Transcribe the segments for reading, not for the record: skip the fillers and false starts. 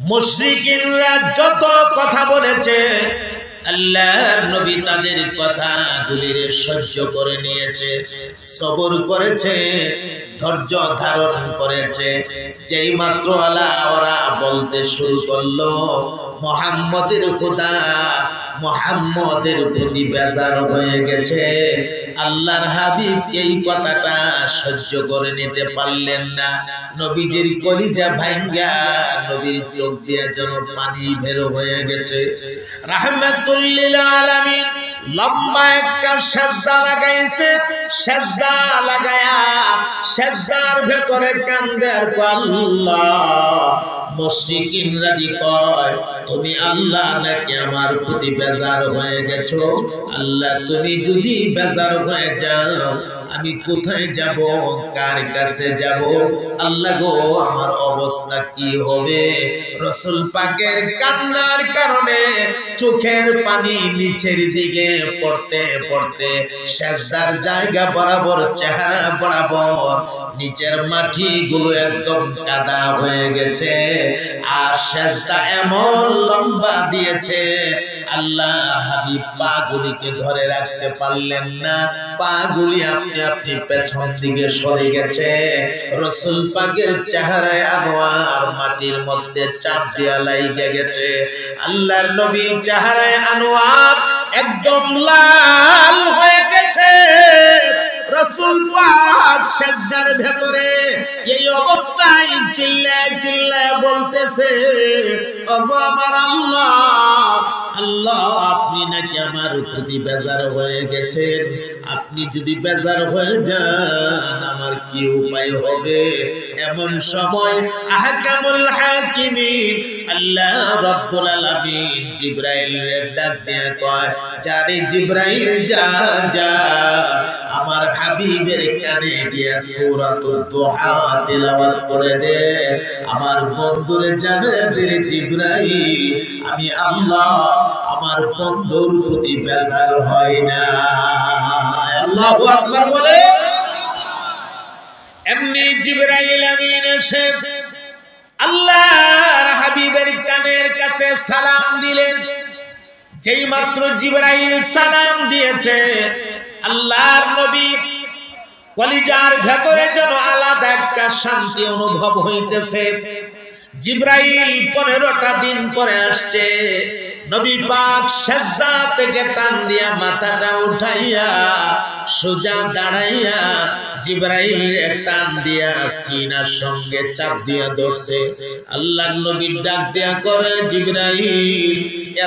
মুশরিকিনরা যত কথা বলেছে আল্লাহর নবী তাদের কথাগুলির সহ্য করে নিয়েছে, সবর করেছে, ধৈর্য ধারণ করেছে। যেই মাত্র ওরা বলতে শুরু করলো মুহাম্মদের খোদা, মুহাম্মদের প্রতি বেজার হয়ে গেছে, আল্লাহর হাবিব এই কথাটা সহ্য করে নিতে পারলেন না। নবীজির কলিজা ভাঙ্গা নবীর চোখ দিয়ে যেন পানি বের হয়ে গেছে। রাহমাতুল লিল আলামিন লম্বা একটা সেজদা লাগাইছে, সেজদা লাগায়া সেজদার ভেতরে কান্দে আর আল্লাহ। মুশরিকিনরা কয় তুমি আল্লাহ নাকি আমার প্রতি বেজার হয়ে গেছো? আল্লাহ তুমি যদি বেজার হয়ে যাও আমি কোথায় যাব, কার কাছে যাব? আল্লাহ গো আমার অবস্থা কি হবে? রাসূল পাকের কান্নার কারণে চোখের পানি নিচের দিকে পড়তে পড়তে সেজদার জায়গা বরাবর, চেহারা বরাবর নিচের মাটিগুলো একদম কাদা হয়ে গেছে। আর সেজদা এমন লম্বা দিয়েছে আল্লাহ হাবিব পাগুলিকে ধরে রাখতে পারলেন না, পাগুলি আপনি আপনি পেছন দিকে সরে গেছে। রাসূল পাকের চেহারায় আনোয়ার মাটির মধ্যে চাপ দিয়া লাইগে গেছে। আল্লাহর নবীর চেহারায় আনোয়ার একদম লাল হয়ে গেছে। রাসূল পাক সেজদার ভেতরে এই অবস্থায় চিল্লায় চিল্লায় বলতেছে ওগো আমার আল্লাহ, আল্লাহ আপনি নাকি আমার প্রতি বেজার হয়ে গেছেন? আপনি যদি বেজার হয়ে যান আমার কি উপায় হবে? এমন সময় আহকামুল হাকিমিন আল্লাহ রাব্বুল আলামিন জিবরাইলের ডাক দিয়ে কয়, যারে জিবরাইল যা যা আমার হাবিবের কানে গিয়ে সূরাতুদ দুহা তেলাওয়াত করে দে। আমার বন্ধুরে জানায় দে জিবরাইল আমি আল্লাহ আমার বন্ধুর প্রতি বেজার হয় না। আল্লাহু আকবার বলে এমনি জিবরাইল আমিন এসে আল্লাহর হাবিবের কানের কাছে সালাম দিলেন। যেই মাত্র জিবরাইল সালাম দিয়েছে আল্লাহর নবী কলিজার ভেতরে যেন আলাদা একটা শান্তি অনুভব হইতেছে। জিবরাইল 15টা দিন পরে আসছে। নবী পাক সেজদা থেকে টান দিয়া মাথাটা উঠাইয়া সোজা দাঁড়াইয়া জিবরাইলের টান দিয়া সিনার সঙ্গে চাপ দিয়া ধরছে। আল্লাহর নবী ডাক দিয়া করে, জিবরাইল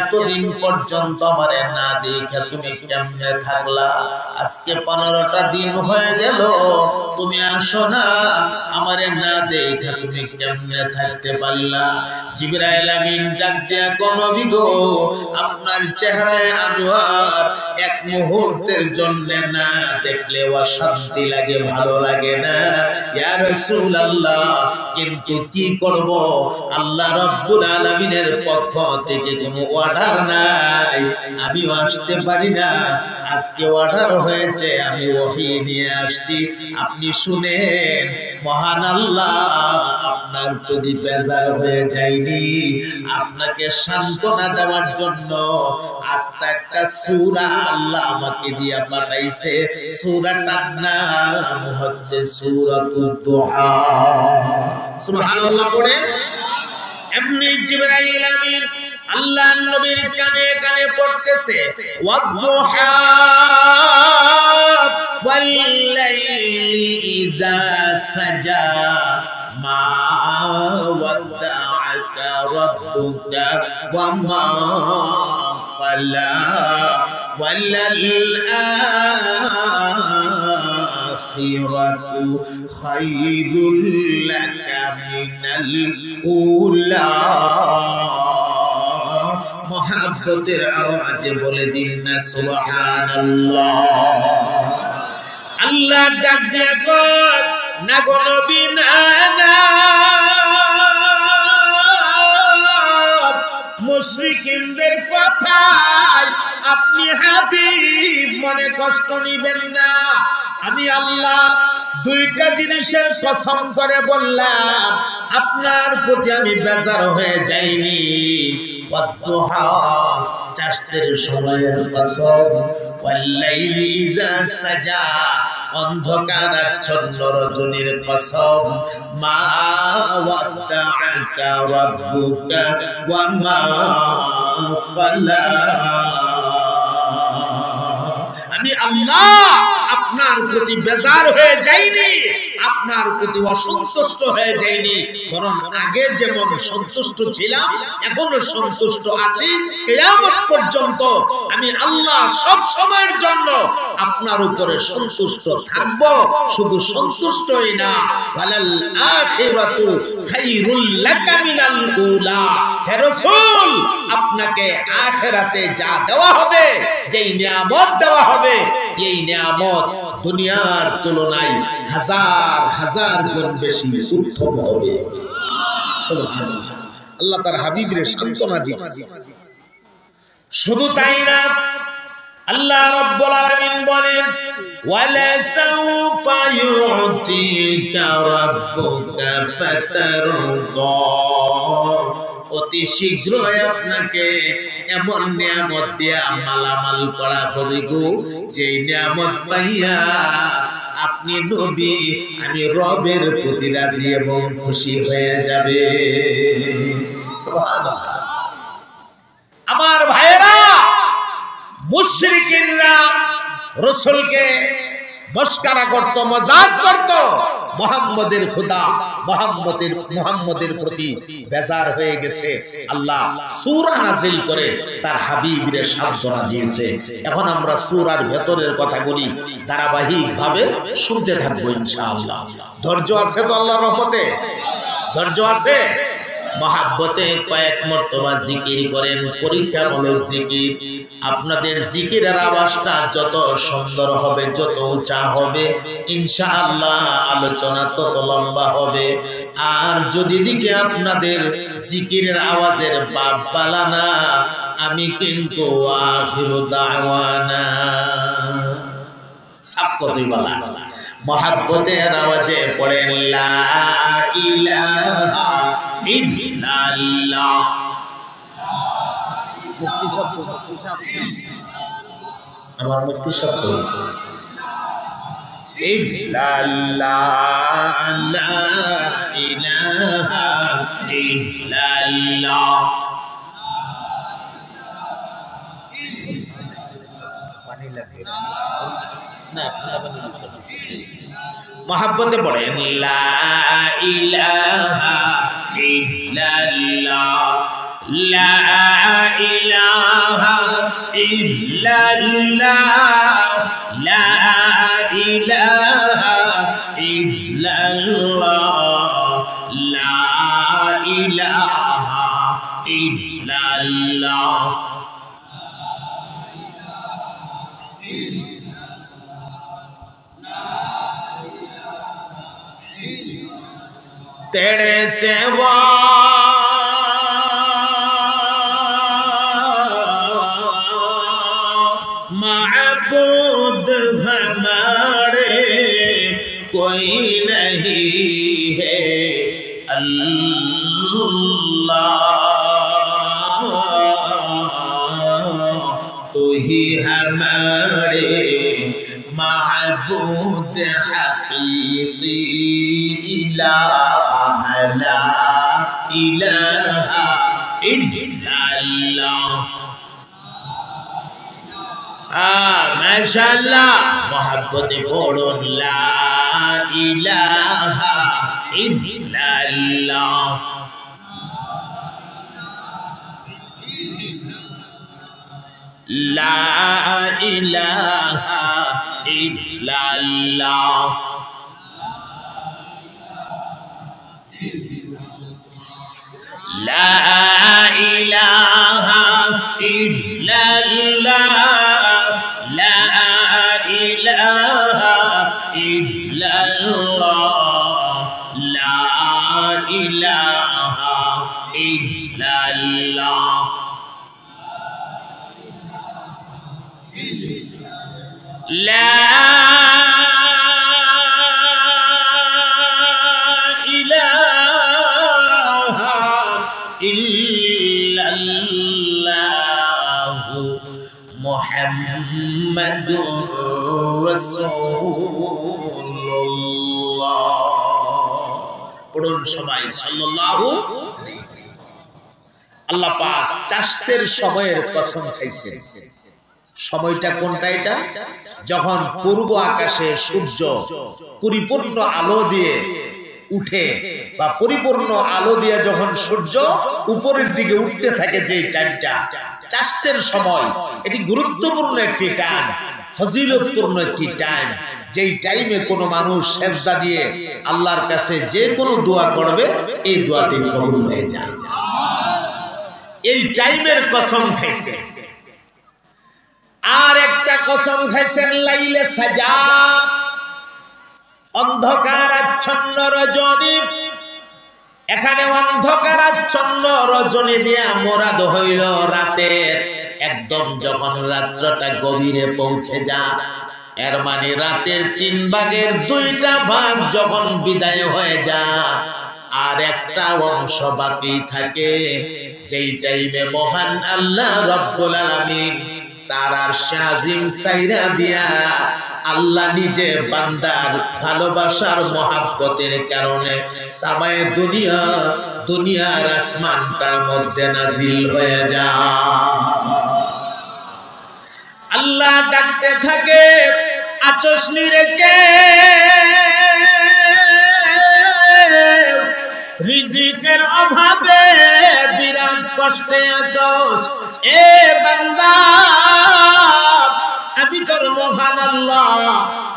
এতদিন পর্যন্ত আমারে না দেখে তুমি কেমনে থাকলা? আজকে 15টা দিন হয়ে গেল তুমি আসো না, আমারে না দেখে তুমি কেমনে থাকতে পারলা? জিবরাইল আমিন ডাক দিয়া কোন নবী গো, আপনার চেহারায় আনোয়ার এক মুহূর্তের জন্য না দেখলে অশান্তি লাগে, ভালো লাগে না ইয়া রাসূলুল্লাহ। কিন্তু কি করব, আল্লাহ রাব্বুল আলামিনের পক্ষ থেকে কোনো অর্ডার নাই, আমিও আসতে পারি না। আজকে অর্ডার হয়েছে, আমি ওহী নিয়ে আসছি, আপনি শুনেন। মহান আল্লাহ আপনার প্রতি বেজার হয়ে যায়নি, আপনাকে সান্ত্বনা দেওয়ার জন্য আস্তে একটা সূরা আল্লাহ আমাকে দিয়া পাঠাইছে। সূরাটার নাম হচ্ছে সূরাতুদ দুহা। সুবহানাল্লাহ পড়ে এমনি জিবরাইল আমিন আল্লাহর নবীর কানে কানে পড়তেছে ওয়াদ-দুহা ওয়াল-লাইলি ইযা সাজা মা ওয়াদ্দা'আকা রাব্বুকা ওয়া মা ক্বালা ওয়ালাল আখিরাতু খায়রুল লাকা মিনাল উলা। মুহাব্বতের আওয়াজে বলে দিন না সুবহানাল্লাহ। আল্লাহ ডাক দিয়া কয় না গো নবী না না, মুশরিকিনদের কথায় আপনি হাবিব মনে কষ্ট নিবেন না। আমি আল্লাহ দুইটা জিনিসের কসম করে বললাম, আপনার প্রতি আমি বেজার হয়ে যাইনি। ওয়াদ্দুহা চাষের সময়ের কসম, ওয়াল্লাইলি ইযা সাজা অন্ধকার আচ্ছন্ন রজনীর কসম, মা ওয়াদ্দাআকা রাব্বুকা ওয়া মা ক্বালা। আমি আল্লাহ আপনার প্রতি বেজার হয়ে যাইনি, আপনার প্রতি অসন্তুষ্ট হয়ে যাইনি, বরং আগে যেমন সন্তুষ্ট ছিলাম এখনো সন্তুষ্ট আছি। কিয়ামত পর্যন্ত আমি আল্লাহ সব সময়ের জন্য আপনার উপরে সন্তুষ্ট থাকব। শুধু সন্তুষ্টই না, ওয়ালাল আখিরাতু খায়রুল লাকা মিনাল উলা। হে রাসূল, আপনাকে আখিরাতে যা দেওয়া হবে, যেই নিয়ামত দেওয়া হবে, এই নিয়ামত দুনিয়ার তুলনায় হাজার হাজার গুণ বেশি উত্তম হবে। সুবহানাল্লাহ। আল্লাহ তার হাবিবের সান্ত্বনা দিয়েছে। শুধু তাই না, আল্লাহ রাব্বুল আলামিন বলেন, ওয়ালা সাউফা ইউতিকা রাব্বুকা ফাতারদা। অতি শীঘ্রই আপনাকে এমন নিয়ামত দিয়া মালামাল করা হবে গো, যে নিয়ামত পাইয়া আপনি নবী, আমি রবের প্রতি রাজি এবং খুশি হয়ে যাবে। সুবহানাল্লাহ। আমার ভাইয়েরা, মুশরিকিনরা রাসূলকে মস্করা করত, মজাক করত। মুহাম্মদের খোদা মুহাম্মদের প্রতি বেজার হয়ে গেছে। আল্লাহ সূরা নাযিল করে তার হাবিবের সান্ত্বনা দিয়েছে। এখন আমরা সূরার ভেতরের কথাগুলি ধারাবাহিকভাবে শুনতে থাকবো ইনশাআল্লাহ। ধৈর্য আছে তো আল্লাহর রহমতে? ধৈর্য আছে? মহাব্বতে কয়েক মর্তবা জিকির করেন, পরীক্ষামূলক জিকির। আপনাদের জিকিরের আওয়াজটা যত সুন্দর হবে, যত উঁচা হবে, ইনশাআল্লাহ আলোচনা তত লম্বা হবে। আর যদি দিকে আপনাদের জিকিরের আওয়াজের বাপ বালানা, আমি কিন্তু আখিরু দাওয়ানা সব কথাই বলা। মহাব্বতের আওয়াজে পড়েন লা ইলাহা ইল্লাল্লাহ। মুফতি শব্দ, আমার মুফতি শব্দ ইল্লাল্লাহ, লা ইলাহা ইল্লাল্লাহ। পানি লাগে না, মহাব্বতে পড়েন লা ইলাহা ইল্লাল্লাহ, লা ইলাহা ইল্লাল্লাহ, লা ইলাহা ইল্লাল্লাহ, লা ইলাহা ইল্লাল্লাহ। तेरे सेवा महबूद हमारे कोई नहीं है, अल्लाह तू ही हमारे महबूद हकीकी इलाह, ला इलाहा इल्लल्लाह। माशाअल्लाह, मोहब्बत पढ़ो ला इलाहा इल्लल्लाह। ला इलाहा इल्लल्लाह, ला इलाहा इल्लल्लाह, ला इलाहा इल्लल्लाह, ला इलाहा इल्लल्लाह। ला इलाहा ইল্লাল্লাহু মুহাম্মাদুর রাসূলুল্লাহ। পড়ুন সবাই সাল্লাল্লাহু আলাইহি ওয়াসাল্লাম। আল্লাহ পাক চাষতের সময়ের কসম খাইছেন। সময়টা কোনটা? এটা যখন পূর্ব আকাশে সূর্য পরিপূর্ণ আলো দিয়ে উঠে বা পরিপূর্ণ আলো দিয়ে যখন সূর্য উপরের দিকে উঠতে থাকে, যে টাইমটা চাষতের সময়, এটি গুরুত্বপূর্ণ একটি টাইম, ফজিলতপূর্ণ একটি টাইম। যেই টাইমে কোনো মানুষ সেজদা দিয়ে আল্লাহর কাছে যে কোনো দোয়া করবে, এই দোয়াটি কবুল হয়ে যায়। এই টাইমের কসম খাইছে। আর একটা কসম খাইছেন লাইলে সাজা, অন্ধকার আচ্ছন্ন রজনী। এখানে অন্ধকার আচ্ছন্ন রজনী দিয়া মোরাদ হইল রাতের একদম যখন রাত্রটা গভীরে পৌঁছে যা, এর মানে রাতের 3 ভাগের 2টা ভাগ যখন বিদায় হয়ে যা, আর একটা অংশ বাকি থাকে, যেই টাইমে মহান আল্লাহ রব্বুল আলামিন তার আরশে আজিম সাইরা দিয়া আল্লাহ নিজে বান্দার ভালোবাসার মহব্বতের কারণে সামায়ে দুনিয়ার আসমানটার মধ্যে নাজিল হয়ে যায়। আল্লাহ ডাকতে থাকে, আচস নিরেকে রিজিকের অভাবে বিরাট কষ্টে আছস, এ বান্দা আমি তোর মহান আল্লাহ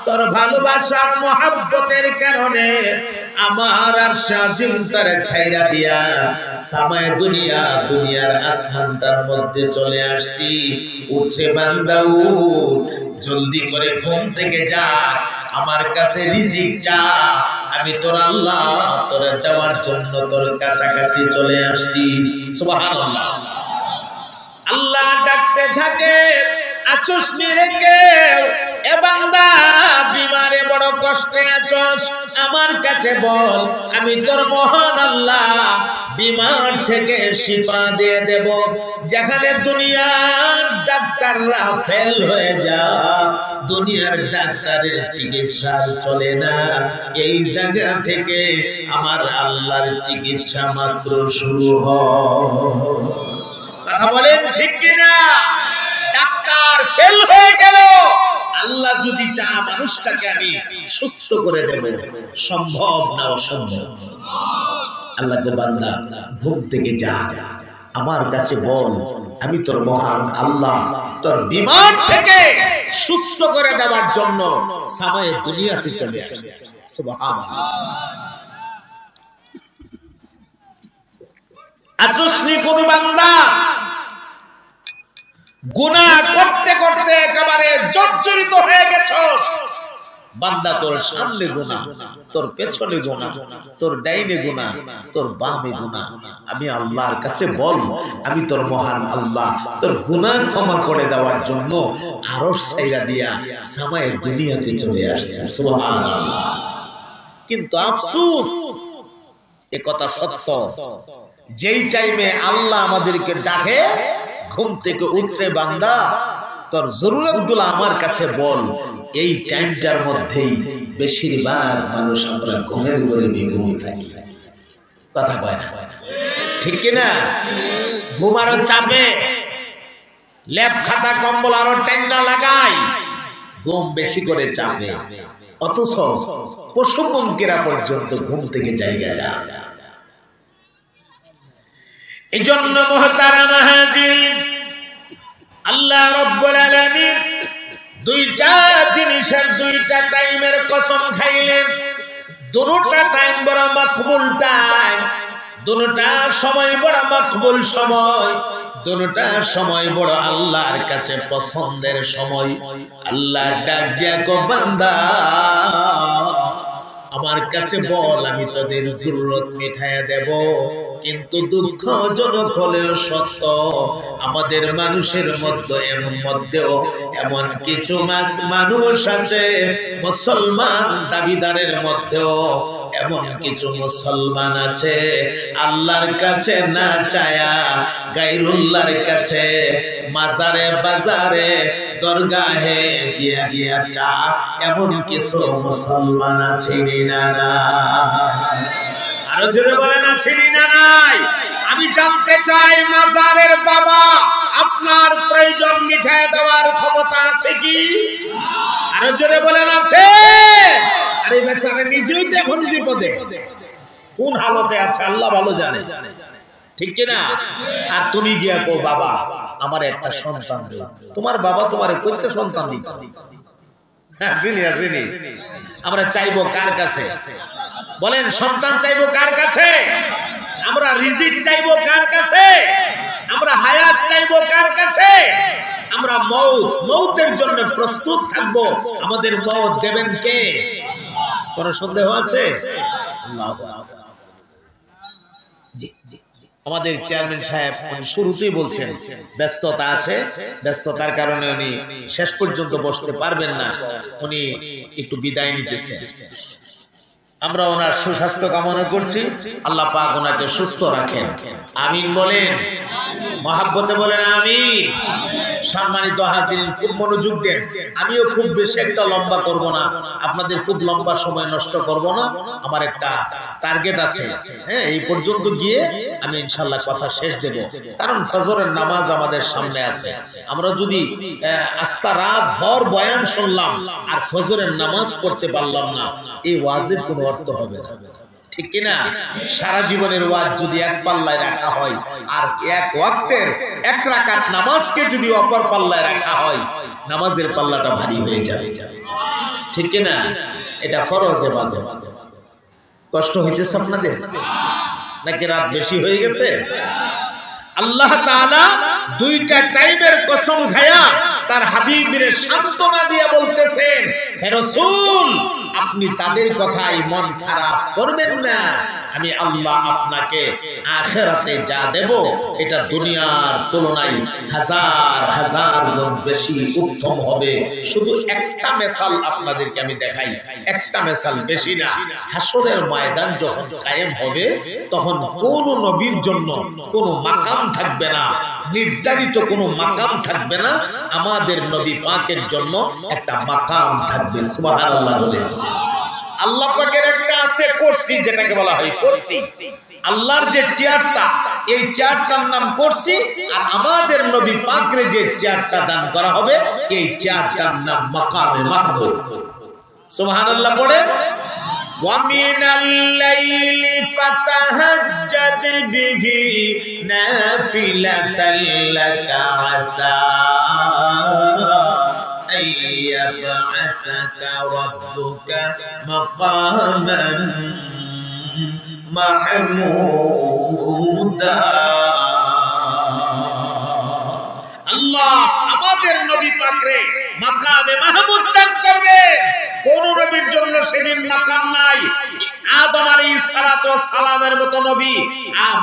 তোর ভালোবাসার মহব্বতের কারণে আমার আরশে আজিমটারে ছাইরা দিয়া সামায়ে দুনিয়ার আসমানটার মধ্যে চলে আসছি। উঠে বান্দা উঠ, জলদি করে ঘুম থেকে যা, আমার কাছে রিজিক চা, আমি তোর আল্লাহ তোর দেওয়ার জন্য তোর কাছাকাছি চলে আসছি। সুবহানাল্লাহ। আল্লাহ ডাকতে থাকে, আচস নিরেকে এ বান্দা বিমারে বড় কষ্টে আছস, আমার কাছে বল, আমি তোর মহান আল্লাহ বিমার থেকে শিফা দিয়ে দেব। যেখানে দুনিয়ার ডাক্তাররা ফেল হয়ে যা, দুনিয়ার ডাক্তারের চিকিৎসা চলে না, এই জায়গা থেকে আমার আল্লাহর চিকিৎসা মাত্র শুরু হয়। কথা বলেন ঠিক কিনা? ডাক্তার ফেল হয়ে গেল, আল্লাহ যদি চা মানুষটাকে আমি সুস্থ করে দেব, সম্ভব না অসম্ভব। আল্লাহকে বান্দা ঘুম থেকে যা, আমার কাছে বল, আমি তোর মহান আল্লাহ তোর বিমার থেকে সুস্থ করে দেওয়ার জন্য সামায়ে দুনিয়াতে চলে আসে। সুবহানাল্লাহ। আচসনি কোন বান্দা গুনাহ করতে করতে একেবারে জর্জরিত হয়ে গেছো, বান্দা তোর সামনে গুনাহ, তোর পেছনে গুনাহ, তোর ডাইনে গুনাহ, তোর বামে গুনাহ, আমি আল্লাহর কাছে বল, আমি তোর মহান আল্লাহ তোর গুনাহ ক্ষমা করে দেওয়ার জন্য আরশ ছাইরা দিয়া সামায়ে দুনিয়াতে চলে আসছে। সুবহানাল্লাহ। কিন্তু আফসোস, এ কথা সত্য, যেই টাইমে আল্লাহ আমাদেরকে ডাকে ঘুম থেকে উঠে বান্দা তোর জরুরতগুলো আমার কাছে বল, এই টাইমটার মধ্যেই বেশিরভাগ মানুষ আমরা ঘুমের ঘরে বিঘুম থাকি। কথা কয় না, ঠিক কিনা? ঘুমারও চাপে লেপ খাতা কম্বল আরো টেন্ডা লাগাই, ঘুম বেশি করে চাপে, অথচ পশু পঙ্কিরা পর্যন্ত ঘুম থেকে জায়গা যায়। এজন্য মুহতারাম হাজিরিন, আল্লাহ রাব্বুল আলামিন দুইটা জিনিসের দুইটা টাইমের কসম খাইলেন। দুটোটা টাইম বড় মাকবুল টাইম, দুটোটা সময় বড় মাকবুল সময়, দুটোটা সময় বড় আল্লাহর কাছে পছন্দের সময়। আল্লাহ ডাক দিয়া কো বান্দা, আমার কাছে বল, আমি তোদের জরুরত মিটাইয়া দেব। কিন্তু দুঃখজনক হলেও সত্য, আমাদের মানুষের মধ্যেও এমন কিছু মানুষ আছে, মুসলমান দাবিদারের মধ্যেও এমন কিছু মুসলমান আছে আল্লাহর কাছে না চায়া গায়রুল্লাহর কাছে মাজারে বাজারে দরগাহে গিয়া গিয়া চা, এমন কিছু মুসলমান আছে না? আরো জোরে বলেন আছে না নাই? আমি জানতে চাই, মাজারের বাবা আপনার প্রয়োজন মিটায় দেওয়ার ক্ষমতা আছে কি? আরো জোরে বলেন আছে? আরে বেচারা নিজেই তো এখন বিপদে, কোন হালতে আছে আল্লাহ ভালো জানে, ঠিক কি না? আর তুমি গিয়া কো বাবা আমার একটা সন্তান দাও, তোমার বাবা তোমারে কইতে সন্তান দিত? আসেনি। আমরা চাইবো কার কাছে? বলেন, সন্তান চাইবো কার কাছে? আমরা রিজিক চাইবো কার কাছে? আমরা হায়াত চাইবো কার কাছে? আমরা মৌতের জন্য প্রস্তুত থাকবো, আমাদের মৌত দেবেন কে? কোন সন্দেহ আছে? আমাদের চেয়ারম্যান সাহেব শুরুতেই বলছেন ব্যস্ততা আছে, ব্যস্ততার কারণে উনি শেষ পর্যন্ত বসতে পারবেন না, উনি একটু বিদায় নিতেছেন। আমরা ওনার সুস্বাস্থ্য কামনা করছি, আল্লাহ পাক ওনাকে সুস্থ রাখেন, আমিন বলেন, মহাব্বতে বলেন আমিন। সম্মানিত হাজিরিন, খুব মনোযোগ দেন, আমিও খুব বেশি একটা লম্বা করব না, আপনাদের খুব লম্বা সময় নষ্ট করব না, আমার একটা টার্গেট আছে, হ্যাঁ, এই পর্যন্ত গিয়ে আমি ইনশাআল্লাহ কথা শেষ দেব, কারণ ফজরের নামাজ আমাদের সামনে আছে। আমরা যদি আস্তা রাত ভর বয়ান শুনলাম আর ফজরের নামাজ পড়তে পারলাম না, এই ওয়াজের কোনো অর্থ হবে না, ঠিক কিনা? সারা জীবনের ওয়াজ যদি এক পাল্লায় রাখা হয় আর এক ওয়াক্তের এক রাকাত নামাজকে যদি অপর পাল্লায় রাখা হয়, নামাজের পাল্লাটা ভারী হয়ে যাবে, ঠিক কিনা? এটা ফরজে বাজে। কষ্ট হইতেছে আপনাদের নাকি রাত বেশি হয়ে গেছে? আল্লাহ তাআলা দুইটা টাইমের কসম খায়া তার হাবিবের সান্ত্বনা দিয়ে বলতেছেন, হে রাসূল আপনি তাদের কথাই মন খারাপ করবেন না, আমি আল্লাহ আপনাকে আখিরাতে যা দেব এটা দুনিয়ার তুলনায় হাজার হাজার গুণ বেশি উত্তম হবে। শুধু একটা মিসাল আপনাদেরকে আমি দেখাই, একটা মিসাল, বেশি না। হাসরের ময়দান যখন কায়েম হবে তখন কোন নবীর জন্য কোনো মাকাম থাকবে না, নির্ধারিত কোনো মাকাম থাকবে না, আমাদের নবী পাকের জন্য একটা মাকাম থাকবে। সুবহানাল্লাহ বলেন। আল্লাহ পাকের একটা আছে কুরসি, যেটাকে বলা হয় কুরসি, আল্লাহর যে চেয়ারটা, এই চেয়ারটার নাম কুরসি, আর আমাদের নবী পাকরে যে চেয়ারটা দান করা হবে এই চেয়ারটার নাম মাকামে মাহমুদ। সুবহানাল্লাহ পড়েন। وَمِنَ اللَّيْلِ فَتَهَجَّدْ بِهِ نَافِلَةً لَكَ عَسَىٰ أَن يَبْعَثَكَ رَبُّكَ مَقَامًا মাহমুদা। আল্লাহ আমাদের নবী পাকরে মাকামে মাহমুদ দান করবে। কোন নবীর জন্য সেদিন মাকাম নাই। আদম আলাইহিস সালাতু ওয়াস সালামের মতো নবী,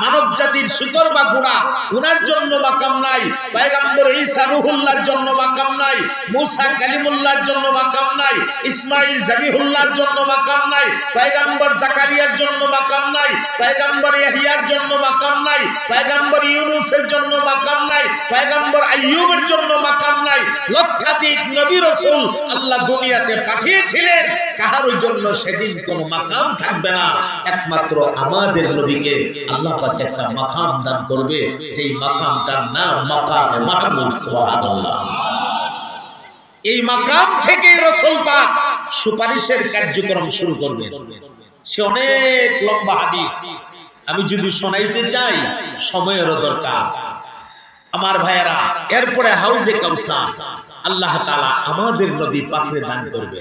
মানব জাতির শিকড় বা গোড়া, উনার জন্য মাকাম নাই। পয়গম্বর ঈসা রূহুল্লাহর জন্য মাকাম নাই। মুসা কালিমুল্লাহর জন্য মাকাম নাই। ইসমাঈল জাবিহুল্লাহর জন্য মাকাম নাই। পয়গম্বর জাকারিয়ার জন্য মাকাম নাই। পয়গম্বর ইয়াহইয়ার জন্য মাকাম নাই। পয়গম্বর ইউনূসের জন্য মাকাম নাই। পয়গম্বর আইয়ুবের জন্য মাকাম নাই। লক্ষাধিক নবী রাসূল আল্লাহ দুনিয়াতে পাঠিয়েছিলেন, কারোর জন্য সেদিন কোনো মাকাম থাকবে না। একমাত্র আমাদের নবীকে আল্লাহ পাক একটা মাকাম দান করবে, যেই মাকামটার নাম মাকামে মাহমুদ। সুবহানাল্লাহ। এই মাকাম থেকে রাসূল পাক সুপারিশের কার্যক্রম শুরু করবেন। সে অনেক লম্বা হাদিস, আমি যদি শোনাইতে চাই সময়েরও দরকার। আমার ভাইয়েরা, এরপরে হাউজে কাউসার আল্লাহ তাআলা আমাদের নবী পাকরে দান করবে।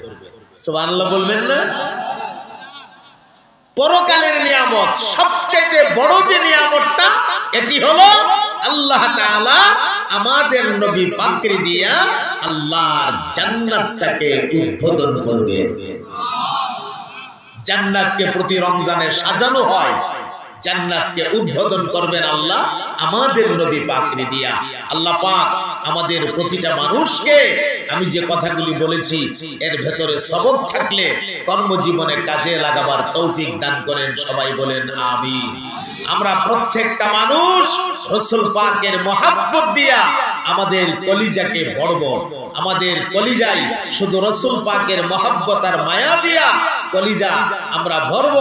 সুবহানাল্লাহ বলবেন না? পরকালের নিয়ামত, সবচেয়ে বড় যে নিয়ামতটা, এটি হলো আল্লাহ তাআলা আমাদের নবী পাকরে দিয়া আল্লাহর জান্নাতটাকে উদ্বোধন করবেন। জান্নাতকে প্রতি রমজানে সাজানো হয়। জান্নাতকে উদ্বোধন করবেন আল্লাহ আমাদের নবী পাকের দিয়া। আল্লাহ পাক আমাদের প্রতিটা মানুষকে আমি যে কথাগুলি বলেছি এর ভেতরে সবক থাকলে কর্মজীবনে কাজে লাগাবার তৌফিক দান করেন। সবাই বলেন আমিন। আমরা প্রত্যেকটা মানুষ রাসূল পাকের মহব্বত দিয়া আমাদের কলিজাকে ভরব। আমাদের কলিজায় শুধু রাসূল পাকের মহব্বত আর মায়া দিয়া কলিজা আমরা ভরব।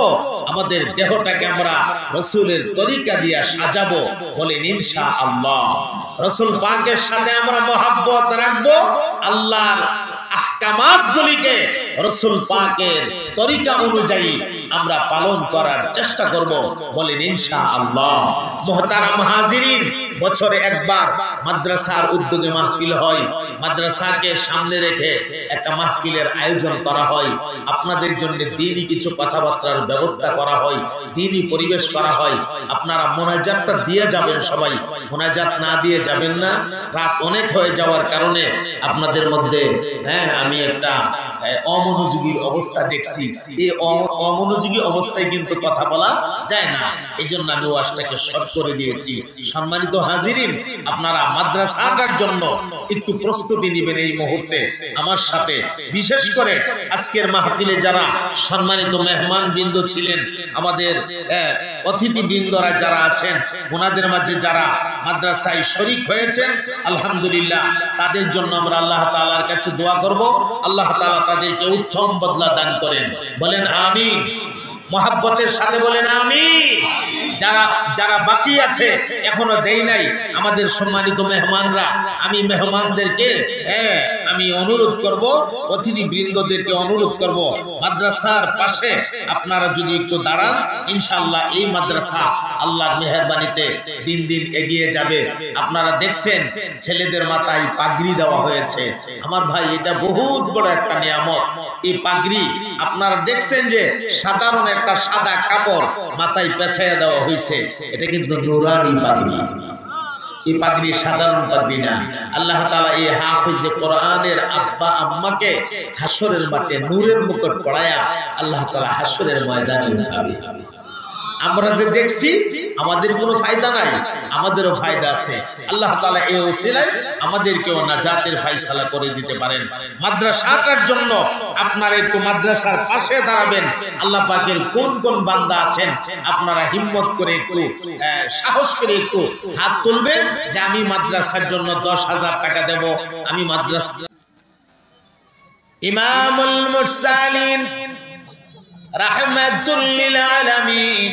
আমাদের দেহটাকে আমরা রাসূলের তরিকা দিয়া সাজাবো। বলেন ইনশাআল্লাহ। রাসূল পাকের সাথে আমরা মহব্বত রাখবো। আল্লাহর আহকামাতগুলিকে রাসূল পাকের তরিকা অনুযায়ী আমরা পালন করার চেষ্টা করব। বলেন ইনশাআল্লাহ। মুহতারাম হাজিরিন, বছরে একবার মাদ্রাসার উদ্যোগে মাহফিল হয়। মাদ্রাসাকে সামনে রেখে একটা মাহফিলের আয়োজন করা হয়। আপনাদের জন্য দ্বীনি কিছু কথাবার্তার ব্যবস্থা করা হয়, দ্বীনি পরিবেশ করা হয়। আপনারা মোনাজাতটা দিয়ে যাবেন। সবাই মোনাজাত না দিয়ে যাবেন না। রাত অনেক হয়ে যাওয়ার কারণে আপনাদের মধ্যে আমি একটা অমনোযোগী অবস্থা দেখছি। এই অমনোযোগী অবস্থায় কিন্তু কথা বলা যায় না, এই জন্য আমি ওয়াজটাকে শর্ট করে দিয়েছি। সম্মানিত হাজিরিন, আপনারা মাদ্রাসাটার জন্য একটু প্রস্তুতি নেবেন এই মুহূর্তে আমার সাথে। বিশেষ করে আজকের মাহফিলে যারা সম্মানিত মেহমান বৃন্দ ছিলেন, আমাদের অতিথি বৃন্দরা যারা আছেন, ওনাদের মাঝে যারা মাদ্রাসায় শরীক হয়েছেন, আলহামদুলিল্লাহ, তাদের জন্য আমরা আল্লাহ তাআলার কাছে দোয়া করব। আল্লাহ তাআলা তাদেরকে উত্তম বদলা দান করেন। বলেন আমিন। মহব্বতের সাথে বলেন আমিন। যারা যারা বাকি আছে এখনো দেই নাই আমাদের সম্মানিত মেহমানরা, আমি মেহমানদেরকে আমি অনুরোধ করব, অতিথি বৃন্দদেরকে অনুরোধ করব, মাদ্রাসার পাশে আপনারা যদি একটু দাঁড়ান, ইনশাআল্লাহ এই মাদ্রাসা আল্লাহর মেহেরবানিতে দিন দিন এগিয়ে যাবে। আপনারা দেখছেন ছেলেদের মাথায় পাগড়ি দেওয়া হয়েছে। আমার ভাই, এটা বহুত বড় একটা নিয়ামত। এই পাগড়ি আপনারা দেখছেন যে সাধারণ একটা সাদা কাপড় মাথায় পেঁচাইয়া দেওয়া হয়েছে, এটা কিন্তু নূরানি পাগড়ি। এই পাগড়ি সাধারণ পাগড়ি না। আল্লাহ তাআলা এই হাফেজে কোরআনের আব্বা আম্মাকে হাসরের মাঠে নূরের মুকুট পরায়া আল্লাহ তাআলা হাসরের ময়দানে উঠাবে। আমরা যে দেখছি আমাদের কোনো ফায়দা নাই, আমাদেরও ফায়দা আছে। আল্লাহ তাআলা এই ওসিলায় আমাদেরকেও নাজাতের ফয়সালা করে দিতে পারেন। মাদ্রাসাটার জন্য আপনারা একটু মাদ্রাসার পাশে দাঁড়াবেন। আল্লাহ পাকের কোন কোন বান্দা আছেন আপনারা হিম্মত করে একটু সাহস করে একটু হাত তুলবেন যে আমি মাদ্রাসার জন্য 10,000 টাকা দেব। আমি মাদ্রাসা ইমামুল মুরসালিন রাহমাতুল লিল আলামিন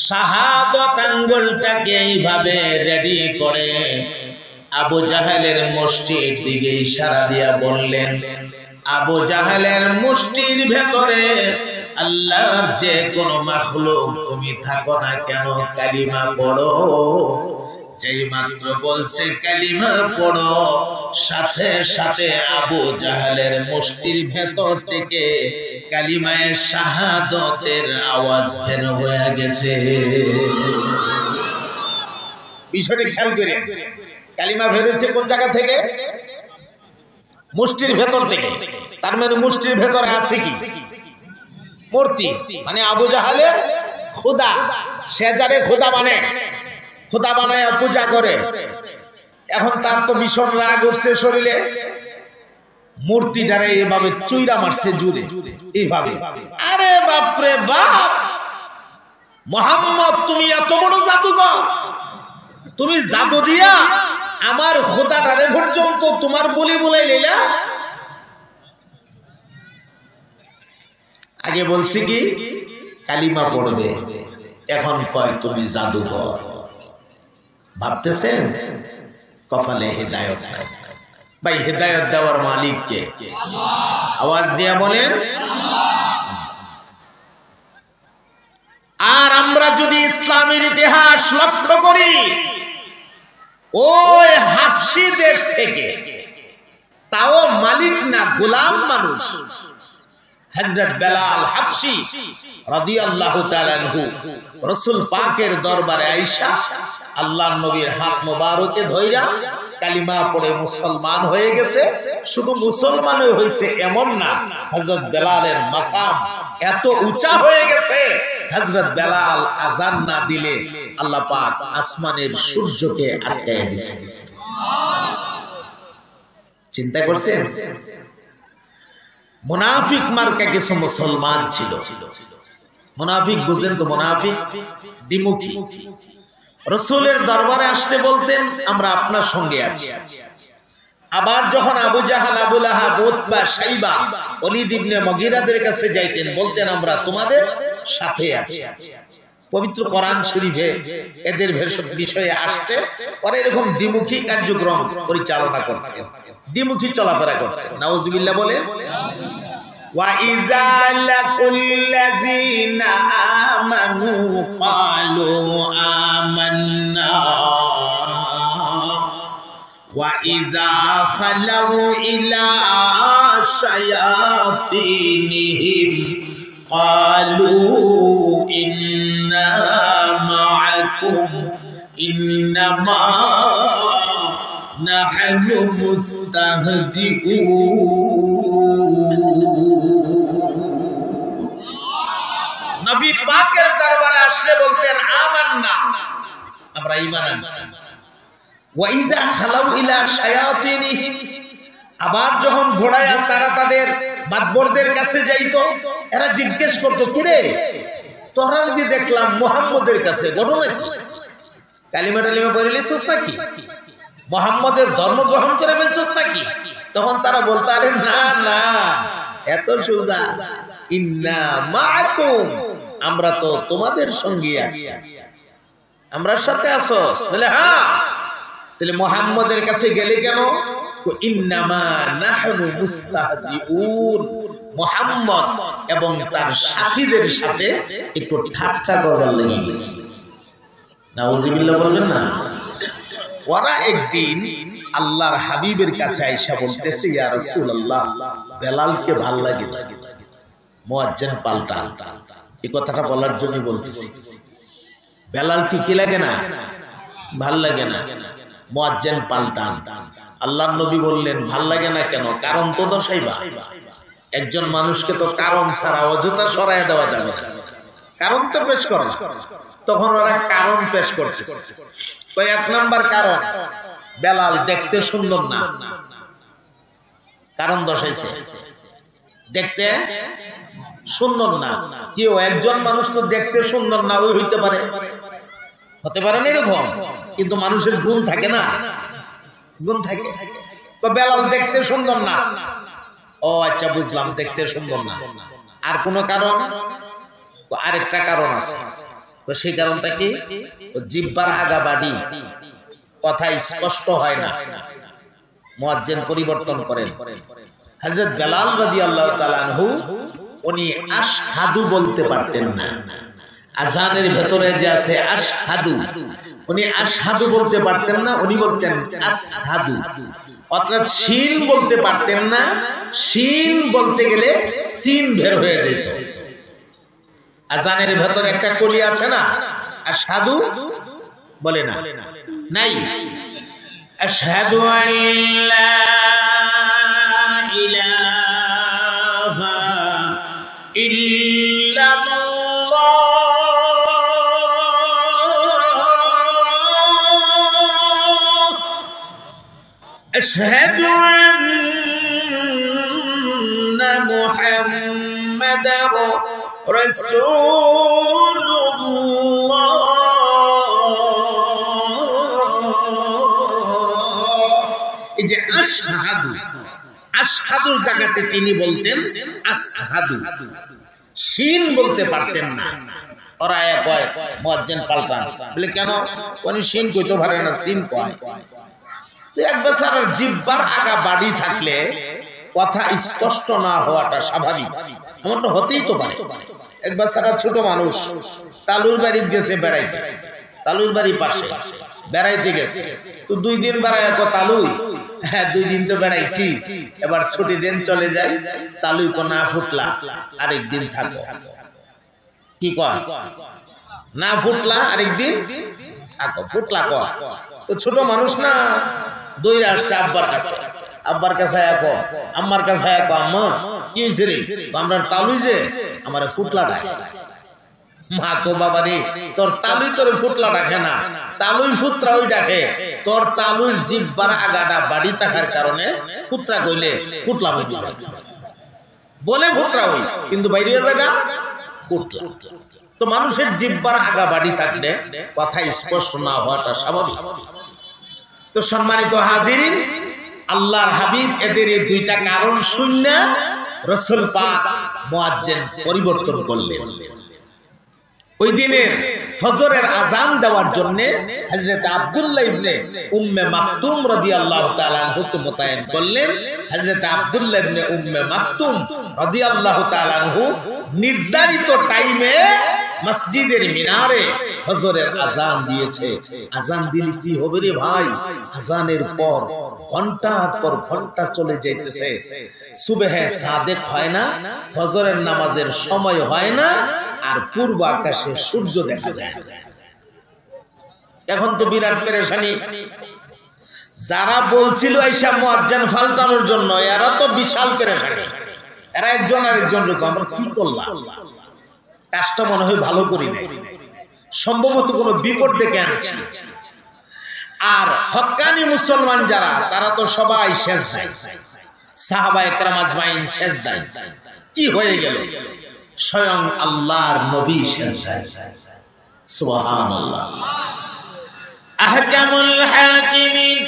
শাহাদাত আঙ্গুলটাকে এইভাবে রেডি করে আবু জাহেলের মুষ্টির দিকে ইশারা দিয়া বললেন, আবু জাহেলের মুষ্টির ভেতরে আল্লাহর যে কোন মাখলুক তুমি থাকো না কেন, কালিমা পড়ো। যেই মাত্র বলছে কালিমা পড়ো, সাথে সাথে আবু জাহেলের মুষ্টির ভেতর থেকে কালিমায়ে শাহাদাতের আওয়াজ বের হয়ে গেছে। বিষয়টি খেয়াল করে, কালিমা বের হয়েছে কোন জায়গা থেকে? মুষ্টির ভেতর থেকে। তার মানে মুষ্টির ভেতরে আছে কি? মূর্তি। মানে আবু জাহেলের খোদা, সে যারে খোদা মানে, খোদা বানায় পূজা করে। এখন তার তো ভীষণ রাগ উঠছে শরীরে, মূর্তিটারে এভাবে চুইরা মারছে জুড়ে এইভাবে। আরে বাপরে বাপ, মুহাম্মদ তুমি এত বড় জাদুকর, তুমি জাদু দিয়া আমার খোদাটারে পর্যন্ত তোমার বলি বলাই লইলা। আগে বলছি কি কালিমা পড়বে, এখন কয় তুমি জাদুকর। ভাবতেছেন কপালে হেদায়েত নাই। ভাই, হেদায়েত দেওয়ার মালিক কে? আওয়াজ দিয়া বলেন। আর আমরা যদি ইসলামের ইতিহাস লক্ষ্য করি, ওই হাবশী দেশ থেকে, তাও মালিক না গোলাম মানুষ, হযরত বেলাল হাবশী রাদিয়াল্লাহু তাআলা আনহু রাসূল পাকের দরবারে আয়েশা আল্লাহর নবীর হাত মোবারকে ধইরা কালিমা পড়ে মুসলমান হয়ে গেছে। শুধু মুসলমানই হইছে এমন না, হযরত বেলালের মাকাম এত উঁচা হয়ে গেছে, হযরত বেলাল আযান না দিলে আল্লাহ পাক আসমানের সূর্যকে আটকায় দিয়েছে। চিন্তা করছেন? মুনাফিক মার্কা কিছু মুসলমান ছিল। মুনাফিক বুঝেন তো? মুনাফিক দ্বিমুখী। রাসূলের দরবারে আসতে বলতেন আমরা আপনার সঙ্গে আছি। আবার যখন আবু জাহাল, আবু লাহাব, উতবা, শাইবা, ওলীদ ইবনে মুগীরাদের কাছে যাইতেন বলতেন আমরা তোমাদের সাথে আছি। পবিত্র কোরআন শরীফে এদের বিষয়ে আসছে। ওরা এরকম দ্বিমুখী কার্যক্রম পরিচালনা করতেন, দ্বিমুখী চলাফেরা করতেন। নাউজুবিল্লাহ বলেন। وَإِذَا لَقُوا الَّذِينَ آمَنُوا قَالُوا آمَنَّا وَإِذَا خَلَوْا إِلَى شَيَاطِينِهِمْ قَالُوا إِنَّا مَعَكُمْ إِنَّمَا نَحْنُ مُسْتَهْزِئُونَ। নবী পাকের দরবারে আসলে বলতেন আমান্না, আমরা ঈমান আনছি। ওয়া ইযা খালাউ ইলা শায়াতিনিহিম, আবার যখন ঘোড়ায় তারা তাদের মাতবরদের কাছে যাইতো, এরা জিজ্ঞেস করতো কিরে তোরা যদি দেখলাম মুহাম্মদের কাছে, ঘটনা কি? কালিমা টালিমা পড়ে লিখছস নাকি? মুহাম্মদের ধর্ম গ্রহণ করে ফেলছস নাকি? তখন তারা বলতো আরে না না, এত সোজা, ইন্না মাআকুম, আমরা তো তোমাদের সঙ্গে আছি। আমরা সাথে আসোস? বলে হ্যাঁ। তাহলে মুহাম্মদের কাছে গেলে কেন? ইন্নামা নাহনু মুস্তাহজিউন, মুহাম্মদ এবং তার সাথীদের সাথে একটু ঠাট্টা করবার লেগে গেছে। নাউজুবিল্লাহ বলবেন না? ওরা একদিন আল্লাহর হাবিবের কাছে আয়েশা বলতেছে ইয়া রাসূলুল্লাহ, বেলালকে ভাল লাগে না, মুয়াজ্জিন পাল্টা। এই কথাটা বলার জন্য বলতেছি, বেলালকে কি লাগে না? ভাল লাগে না, মুয়াজ্জিন পাল্টান। আল্লাহর নবী বললেন ভাল লাগে না কেন? কারণ তো দর্শাইবা। একজন মানুষকে তো কারণ ছাড়া অযথা সরায় দেওয়া যাবে না, কারণ তো পেশ করে। তখন ওরা কারণ পেশ করতেছে। এক নাম্বার কারণ, বেলাল দেখতে সুন্দর না, কারণ দর্শাইছে, দেখতে সুন্দর না। কেউ একজন মানুষ তো দেখতে সুন্দর না, ওই হইতে পারে, হতে পারে না এরকম, কিন্তু মানুষের গুণ থাকে না, গুণ থাকে। তো বেলাল দেখতে সুন্দর না, ও আচ্ছা বুঝলাম, দেখতে সুন্দর না। আর কোন কারণ? আরেকটা কারণ আছে। তো সেই কারণটা কি? জিহ্বার আগা বাড়ি, কথা স্পষ্ট হয় না, মুয়াজ্জিন পরিবর্তন করেন। হযরত বেলাল রাদিয়াল্লাহু তাআলা আনহু উনি আশহাদু বলতে পারতেন না। আযানের ভেতরে যে আছে আশহাদু, উনি আশহাদু বলতে পারতেন না, উনি বলতেন আসহাদু। অর্থাৎ শিন বলতে পারতেন না, শিন বলতে গেলে সিন বের হয়ে যেত। আযানের ভেতরে একটা কলি আছে না, আশহাদু বলে না, নাই। আশহাদু আল্লা ইলাহা ইল্লাল্লাহ আশহাদু আন্না মুহাম্মাদার রাসূলুল্লাহ। এই যে আশহাদু, আশহাদুর জায়গাতে তিনি বলতেন আসহাদু, শিন বলতে পারতেন না। ওরা কয় মুয়াজ্জিন পাল্টান, বলে কেন? উনি শিন কইতে পারে না, সিন কয়। তো এক বেচারার জিহ্বার আগা বাড়ি থাকলে কথা স্পষ্ট না হওয়াটা স্বাভাবিক, এমনটা হতেই তো পারে। এক বেচারা ছোট মানুষ তালুর বাড়ি গেছে বেড়াইতে, তালুর বাড়ির পাশে বেড়াইতে গেছে তো 2 দিন বেড়ায় তালুই হ্যাঁ 2 দিন তো বেড়াইছি এবার ছুটি দিন চলে যাই তালুই কো না ফুটলা আরেকদিন থাকো কি কয় না ফুটলা আরেকদিন থাকো ফুটলা কয় তো ছোট মানুষ না দইরা আসছে আব্বার কাছে আয়া আম্মার কাছে আয়া আম্মা কি হইছে রে আমরা তালুই যে আমারে ফুটলা ডাকে মা কো বাবা রে তোর তালুই তোর ফুটলা ডাকে না তালুই ফুটরা ওই ডাকে তোর তালুর জিহ্বার আগাটা বাড়ি থাকার কারণে ফুটরা কইলে ফুটলা হই যায় বলে ফুটরা হই কিন্তু বাইরে জায়গা ফুটলা তো মানুষের জিহ্বার আগা বাড়ি থাকলে কথা স্পষ্ট না হওয়াটা স্বাভাবিক তো সম্মানিত হাজিরিন আল্লাহর হাবিব এদের এই 2টা কারণ শুনে রাসূল পাক মুয়াজ্জিন পরিবর্তন করলেন ওই দিনে ফজরের আযান দেওয়ার জন্য হযরত আব্দুল্লাহ ইবনে উম্মে মাকতুম রাদিয়াল্লাহু তাআলা আনহুকে মোতায়েন করলেন হযরত আব্দুল্লাহ ইবনে উম্মে মাকতুম রাদিয়াল্লাহু তাআলা আনহু নির্ধারিত টাইমে মসজিদের মিনারে ফজরের আযান দিয়েছে আযান দিলে কি হবে রে ভাই আযানের পর ঘন্টার পর ঘন্টা চলে যাইতেছে সুবহে সাদেক হয় না ফজরের নামাজের সময় হয় না আর পূর্ব আকাশে সূর্য দেখা যায় এখন তো বিরাট পেরেশানি যারা বলছিল আয়েশা মুয়াজ্জিন ফালতানোর জন্য এরা তো বিশাল পেরেশানি এরা একজন আরেকজন আমরা কি করলাম কাজটা মনে হয় ভালো করি নাই সম্ভবত কোনো বিপদ ডেকে আনছি আর হক্কানি মুসলমান যারা তারা তো সবাই সেজদায় সাহাবায়ে কেরাম আজমাইন সেজদায় কি হয়ে গেল স্বয়ং আল্লাহর নবী সেজদায় সুবহানাল্লাহ আহকামুল হাকিমিন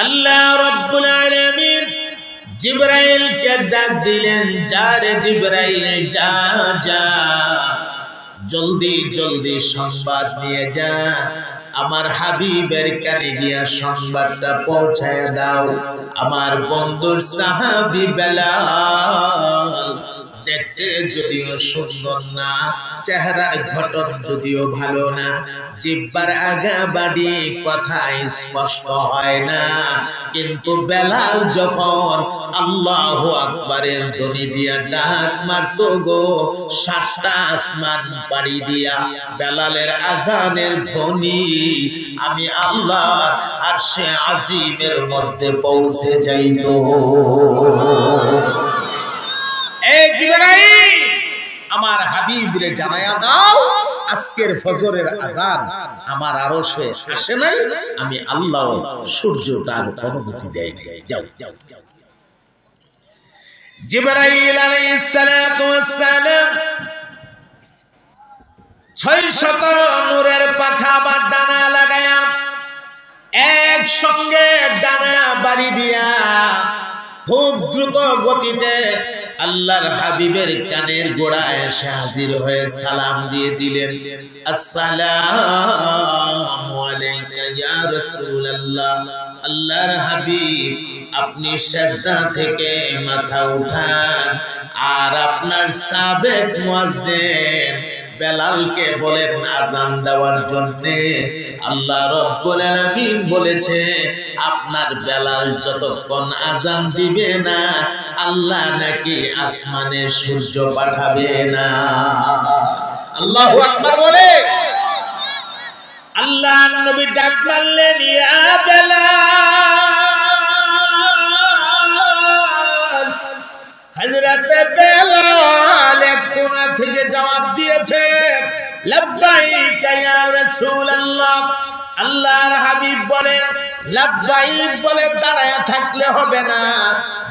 আল্লাহ রাব্বুল আলামিন জিবরাইল কে ডাক দিলেন যা রে জিবরাইল যা যা জলদি জলদি সংবাদ নিয়ে যা আমার হাবিবের কানে গিয়া সংবাদটা পৌঁছায় দাও আমার বন্ধুর সাহাবী বেলাল দেখতে যদিও সুন্দর না চেহারার গঠন যদিও ভালো না জিহ্বার আগা বাড়ি কথা স্পষ্ট হয় না কিন্তু বেলাল যখন আল্লাহু আকবারের ধ্বনি দিয়া ডাক মারতো গো 7টা আসমান পাড়ি দিয়া বেলালের আযানের ধ্বনি আমি আল্লাহর আরশে আজিমের মধ্যে পৌঁছে যাইতো এই জিবরাইল আমার হাবিবরে জানায়া দাও আজকের ফজরের আযান আমার আরশে আসে নাই আমি আল্লাহ সূর্যটার অনুমতি দেই যাও জিবরাইল আলাইহিস সালাতু ওয়াস সালাম 600 নূরের পাখা বা ডানা লাগায়া একসঙ্গে ডানা বাড়ি দিয়া খুব দ্রুত গতিতে আল্লাহর হাবিবের কানের গোড়ায় এসে হাজির হয়ে সালাম দিয়ে দিলেন আসসালামু আলাইকা ইয়া রাসূলুল্লাহ আল্লাহর হাবিব আপনি সিজদা থেকে মাথা উঠান আর আপনার সাবেক মুয়াজ্জিন বেলালকে বলেন আযান দেওয়ার জন্য আল্লাহ রাব্বুল আলামিন বলেছে আপনার বেলাল যতক্ষণ আযান দিবে না আল্লাহ নাকি আসমানে সূর্য পাঠাবে না আল্লাহু আকবার বলে আল্লাহর নবী ডাক মারলেন ইয়া বেলাল হযরত বেলাল এক কোণা থেকে জবাব দিয়েছে লাব্বাইক ইয়া রাসূলুল্লাহ আল্লাহর হাবিব বলেন লাব্বাইক বলে দাঁড়ায় থাকলে হবে না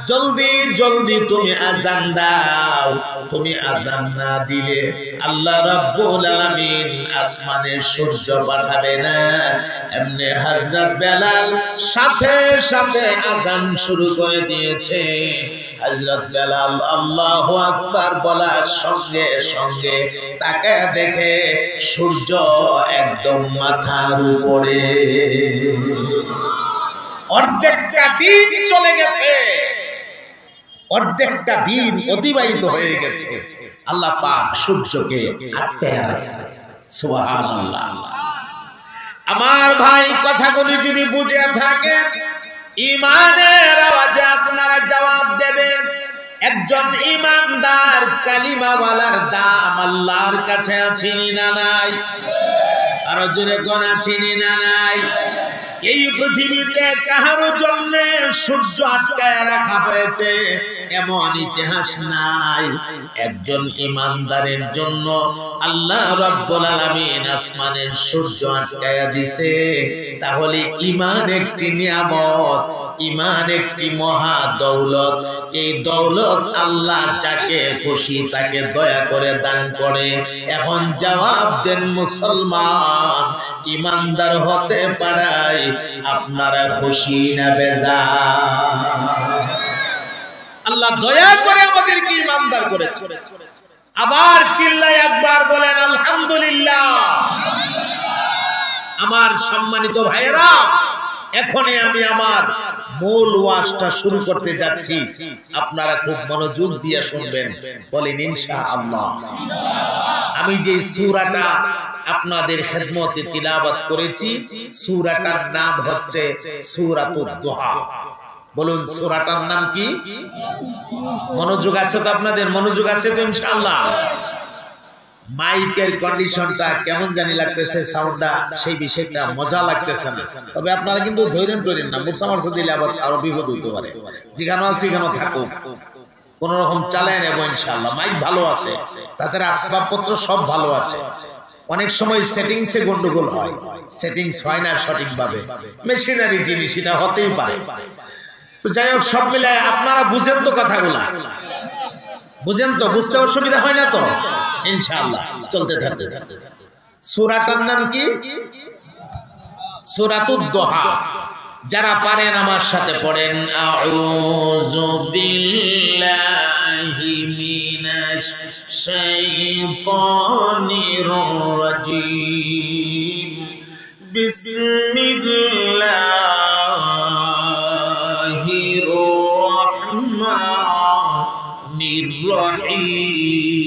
জলদি জলদি তুমি আযান দাও তুমি আযান না দিলে আল্লাহ রাব্বুল আলামিন আসমানে সূর্য পাঠাবে না এমনি হযরত বেলাল সাথে সাথে আযান শুরু করে দিয়েছে হযরত বেলাল আল্লাহু আকবার বলার সঙ্গে সঙ্গে তাকে দেখে সূর্য একদম মাথার উপরে অর্ধেকটা দিন চলে গেছে অর্ধেকটা দিন অতিবাহিত হয়ে গেছে আল্লাহ পাক সূর্যকে আটকে রাখছে সুবহানাল্লাহ আমার ভাই কথাগুলি যদি বুঝে থাকেন, ইমানের আওয়াজে আপনারা জবাব দেবেন। একজন ইমানদার কালিমাওয়ালার দাম আল্লাহর কাছে আছে না নাই? আরো জোরে কোন আছে না নাই? এই পৃথিবীতে কারো জন্য সূর্য আটকায় রাখা হয়েছে এমন ইতিহাস নাই। একজন ইমানদারের জন্য আল্লাহ রাব্বুল আলামিন আসমানের সূর্য আটকায়া দিছে। তাহলে ঈমান একটি নিয়ামত, ঈমান একটি মহা দৌলত। এই দৌলত আল্লাহ যাকে খুশি তাকে দয়া করে দান করে। এখন জবাব দেন মুসলমান, ইমানদার হতে পারায় আপনারা খুশি না বেজার? আল্লাহ দয়া করে আমাদেরকে ইমানদার করেছে। আবার চিল্লায় একবার বলেন আলহামদুলিল্লাহ। আমার সম্মানিত ভাইয়েরা, এখনই আমি আমার মূল ওয়াজটা শুরু করতে যাচ্ছি। আপনারা খুব মনোযোগ দিয়ে শুনবেন, বলেন ইনশাআল্লাহ। আমি যে সূরাটা আপনাদের খেদমতে তিলাওয়াত করেছি, সূরাটার নাম হচ্ছে সূরাতুদ দুহা। বলুন সূরাটার নাম কি? মনোযোগ আছে তো আপনাদের? মনোযোগ আছে তো ইনশাআল্লাহ? মাইকের কন্ডিশনটা কেমন জানি লাগতেছে, সাউন্ডটা সেই বিষয়টা মজা লাগতেছে না। তবে আপনারা কিন্তু ধৈর্য করেন না, মুসামারসা দিলে আবার আরো বিপদ হইতে পারে। যেখানে আছে সেখানে থাকুক, কোন রকম চালায় নেব ইনশাআল্লাহ। মাইক ভালো আছে, তাদের আসবাবপত্র সব ভালো আছে। অনেক সময় সেটিংসে গন্ডগোল হয়, সেটিংস হয় না সঠিকভাবে, মেশিনারি জিনিস, এটা হতেই পারে। যাই হোক, সব মিলে আপনারা বুঝেন তো কথাগুলা? বুঝেন তো? বুঝতে অসুবিধা হয় না তো? ইনশাআল্লাহ চলতে থাকতে থাকতে। সূরাটার নাম কি? সূরাতুদ দুহা। যারা পারেন আমার সাথে পড়েন, আউযু বিল্লাহি মিনাশ শাইতানির রাজীম, বিসমিল্লাহির রাহমানির রহিম,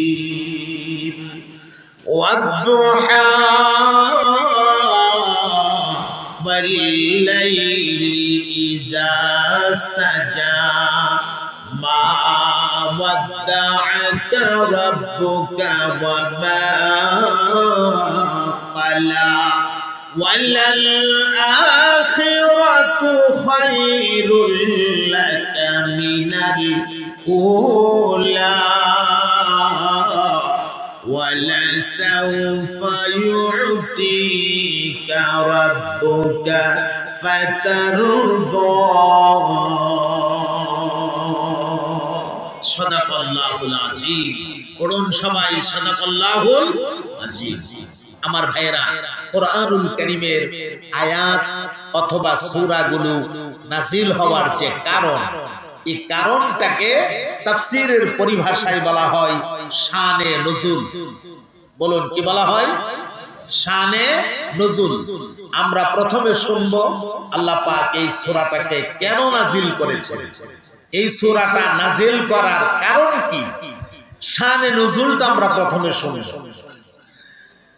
ওয়াদ-দুহা ওয়াল-লাইলি ইযা সাজা, মা ওয়াদ্দা'আকা রাব্বুকা ওয়া মা ক্বালা, ওয়ালাল আখিরাতু খায়রুল লাকা মিনাল উলা, ولسوف يعطيك ربك فترضى। সাদাকাল্লাহুল আযীম। পড়ুন সবাই সাদাকাল্লাহুল আযীম। আমার ভাইয়েরা, কোরআনুল কারীমের আয়াত অথবা সূরাগুলো নাযিল হওয়ার যে কারণ, এই কারণটাকে তাফসীরের পরিভাষায় বলা হয় শানে নুজুল। বলুন কি বলা হয়? শানে নুজুল। আমরা প্রথমে শুনবো আল্লাহ পাক এই সূরাটাকে কেন নাজিল করেছেন, এই সূরাটা নাজিল করার কারণ কি, শানে নুজুলটা আমরা প্রথমে শুনব।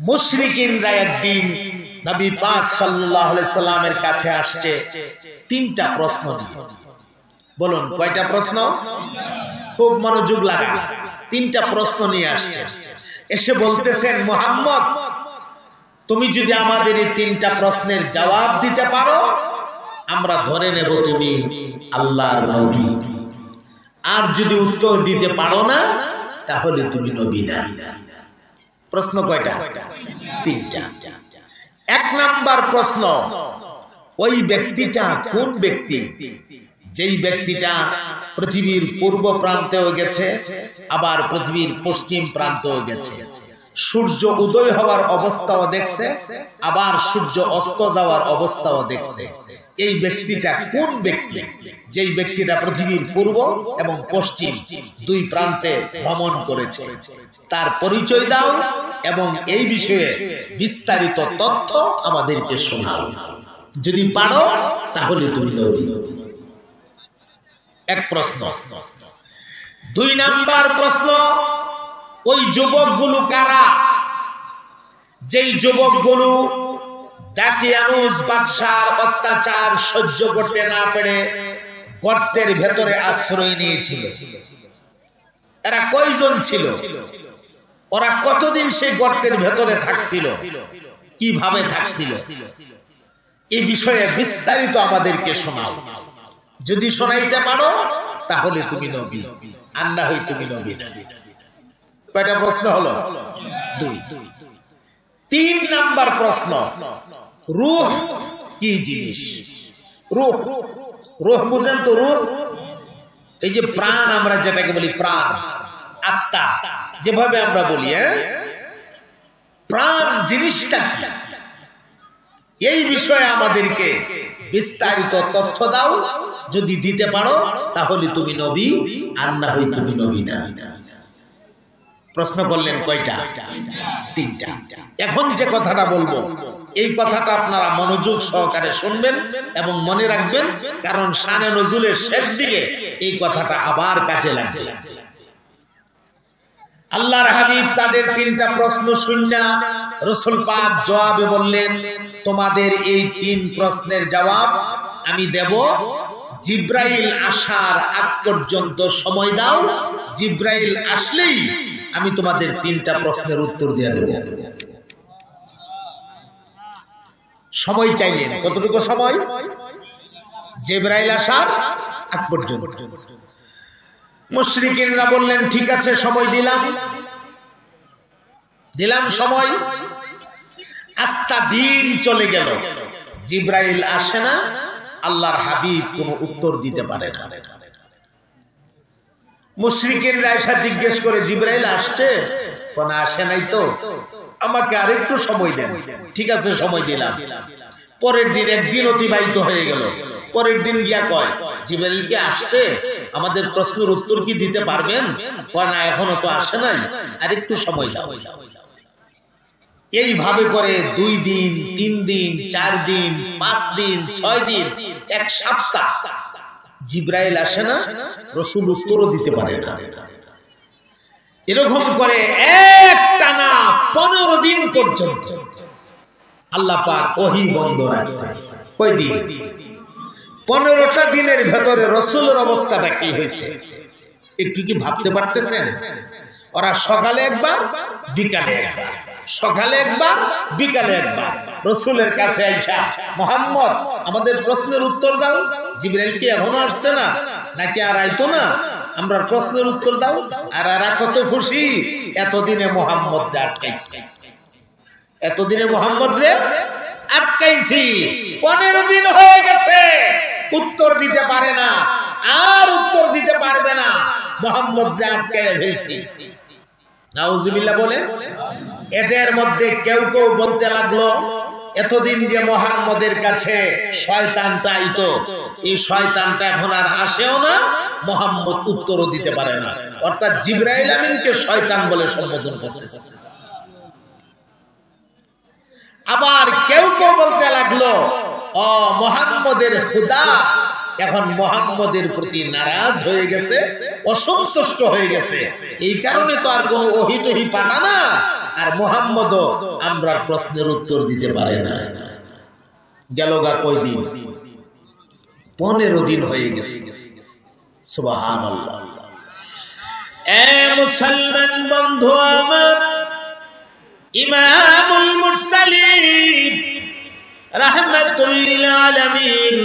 মুশরিকিনরা একদিন নবী পাক সাল্লাল্লাহু আলাইহি সাল্লামের কাছে আসছে তিনটা প্রশ্ন নিয়ে। বলুন কয়টা প্রশ্ন? খুব মনোযোগ লাগান। তিনটা প্রশ্ন নিয়ে আসছে। এসে বলতেছেন, মুহাম্মদ, তুমি যদি আমাদের এই তিনটা প্রশ্নের জবাব দিতে পারো, আমরা ধরে নেব তুমি আল্লাহর নবী। আর যদি উত্তর দিতে পারো না, তাহলে তুমি নবী না। প্রশ্ন কয়টা? তিনটা। এক নাম্বার প্রশ্ন, ওই ব্যক্তিটা কোন ব্যক্তি যেই ব্যক্তিটা পৃথিবীর পূর্ব প্রান্তেও গেছে, আবার পৃথিবীর পশ্চিম প্রান্তেও গেছে, সূর্য উদয় হওয়ার অবস্থাও দেখছে, আবার সূর্য অস্ত যাওয়ার অবস্থাও দেখছে। এই ব্যক্তিটা কোন ব্যক্তি যেই ব্যক্তিটা পৃথিবীর পূর্ব এবং পশ্চিম দুই প্রান্তে ভ্রমণ করেছে? তার পরিচয় দাও এবং এই বিষয়ে বিস্তারিত তথ্য আমাদেরকে শোনাও। যদি পারো তাহলে তুমি নবী। এক প্রশ্ন। দুই নাম্বার প্রশ্ন, ওই যুবকগুলো কারা যেই যুবকগুলো দাকিয়ানুস বাদশার অত্যাচার সহ্য করতে না পেরে গর্তের ভেতরে আশ্রয় নিয়েছিল। এরা কয়জন ছিল? ওরা কতদিন সেই গর্তের ভেতরে থাকছিল, কিভাবে থাকছিল, এই বিষয়ে বিস্তারিত আমাদেরকে শোনাও। যদি শোনাইতে পারো তাহলে তুমি নবী, আর না হয় তুমি নবী না। কয়টা প্রশ্ন হলো? দুই। 3 নাম্বার প্রশ্ন, রূহ কি জিনিস? রূহ, রূহ বুঝেন তো? রূহ এই যে প্রাণ, আমরা যেটাকে বলি প্রাণ, আত্মা যেভাবে আমরা বলি, প্রাণ জিনিসটা কি? এই বিষয়ে আমাদেরকে বিস্তারিত তথ্য দাও। যদি দিতে পারো তাহলে তুমি নবী, আর না হয় তুমি নবী না। প্রশ্ন করলেন কয়টা? 3টা। এখন যে কথাটা বলবো এই কথাটা আপনারা মনোযোগ সহকারে শুনবেন এবং মনে রাখবেন, কারণ শানে নজুলের শেষ দিকে এই কথাটা আবার কাজে লাগবে। আল্লাহর হাবিব তাদের 3টা প্রশ্ন শুননা রাসূল পাক জবাবে বললেন, তোমাদের এই 3 প্রশ্নের জবাব আমি দেব, জিব্রাইল আসার আগ পর্যন্ত সময় দাও। জিব্রাইল আসলেই আমি তোমাদের 3টা প্রশ্নের উত্তর দিয়ে দেব। সময় চাইলেন, কতটুকু সময়? জিব্রাইল আসার আগ পর্যন্ত। মুশরিকিনরা বললেন, ঠিক আছে, সময় দিলাম সময়। আস্তা দিন চলে গেল, জিব্রাইল আসে না, আল্লাহর হাবিব কোনো উত্তর দিতে পারে না। মুশরিকিনরা এসে জিজ্ঞেস করে, জিব্রাইল আসছে? কোন আসে নাই তো, আমাকে আরেকটু সময় দেন। ঠিক আছে, সময় দিলাম। পরের দিন একদিন অতিবাহিত হয়ে গেল। পরের দিন গিয়া কয়, জিব্রাইল কি আসছে? আমাদের প্রশ্নের উত্তর কি দিতে পারবেন? কয় না, এখনো তো আসে নাই, আরেকটু সময় দাও। এইভাবে করে 2 দিন, 3 দিন, 4 দিন, 5 দিন, 6 দিন, 1 সপ্তাহ জিব্রাইল আসে না, রাসূল উত্তরও দিতে পারে না। এরকম করে একটানা 15 দিন পর্যন্ত আল্লাহ পাক ওহী বন্ধ রাখছে। কয় দিন? 15টা দিনের ভেতরে রাসূলের অবস্থাটা কি হয়েছে একটু কি ভাবতে পারতেছেন? ওরা সকালে একবার, বিকালে একবার, সকালে একবার, বিকালে একবার রাসূলের কাছে আইসা, মুহাম্মদ আমাদের প্রশ্নের উত্তর দাও। জিবরাইল কি এখনো আসছে না, নাকি আর আইতো না? আমরা প্রশ্নের উত্তর দাও। আর এরা কত খুশি, এতদিনে মুহাম্মদ রে আটকাইছে, এতদিনে মুহাম্মদ রে আটকাইছি। 15 দিন হয়ে গেছে, উত্তর দিতে পারে না, আর উত্তর দিতে পারবে না, মুহাম্মদ রে আটকাইয়া ফেলছি। নাউজুবিল্লাহ বলে। এদের মধ্যে কেউ কেউ বলতে লাগলো, এতদিন যে মুহাম্মদের কাছে শয়তানটা আইতো, এই শয়তানটা এখন আর আসেও না, মুহাম্মদ উত্তরও দিতে পারে না। অর্থাৎ জিবরাইল আমিনকে শয়তান বলে সম্বোধন করতেছে। আবার কেউ কেউ বলতে লাগলো, ও মুহাম্মদের খোদা এখন মুহাম্মদের প্রতি নারাজ হয়ে গেছে, অসন্তুষ্ট হয়ে গেছে, এই কারণে তো আর কোনো ওহী টহি পাঠা না, আর মুহাম্মদও আমরা প্রশ্নের উত্তর দিতে পারে না। গেল গা কয় দিন? 15 দিন হয়ে গেছে। সুবহানাল্লাহ। এ মুসলমান বন্ধু আমার, ইমামুল মুরসালিন রাহমাতুল লিল আলামিন